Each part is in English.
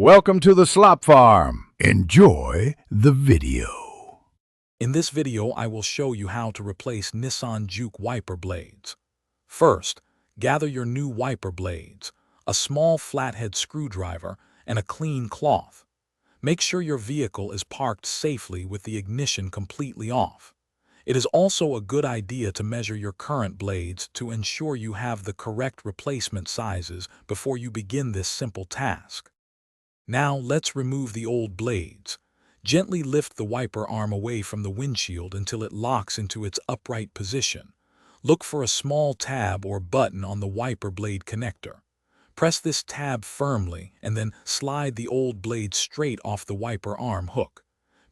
Welcome to the Slop Farm. Enjoy the video. In this video, I will show you how to replace Nissan Juke wiper blades. First, gather your new wiper blades, a small flathead screwdriver, and a clean cloth. Make sure your vehicle is parked safely with the ignition completely off. It is also a good idea to measure your current blades to ensure you have the correct replacement sizes before you begin this simple task. Now let's remove the old blades. Gently lift the wiper arm away from the windshield until it locks into its upright position. Look for a small tab or button on the wiper blade connector. Press this tab firmly and then slide the old blade straight off the wiper arm hook.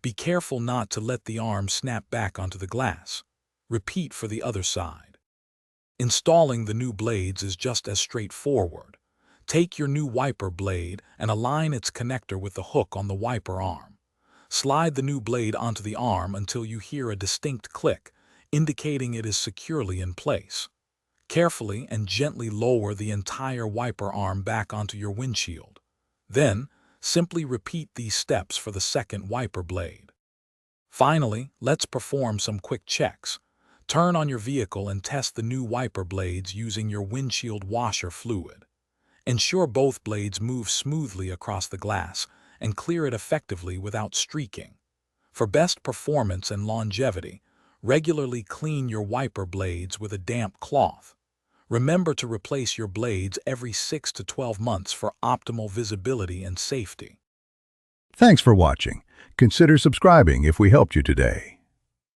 Be careful not to let the arm snap back onto the glass. Repeat for the other side. Installing the new blades is just as straightforward. Take your new wiper blade and align its connector with the hook on the wiper arm. Slide the new blade onto the arm until you hear a distinct click, indicating it is securely in place. Carefully and gently lower the entire wiper arm back onto your windshield. Then, simply repeat these steps for the second wiper blade. Finally, let's perform some quick checks. Turn on your vehicle and test the new wiper blades using your windshield washer fluid. Ensure both blades move smoothly across the glass and clear it effectively without streaking. For best performance and longevity, regularly clean your wiper blades with a damp cloth. Remember to replace your blades every 6 to 12 months for optimal visibility and safety. Thanks for watching. Consider subscribing if we helped you today.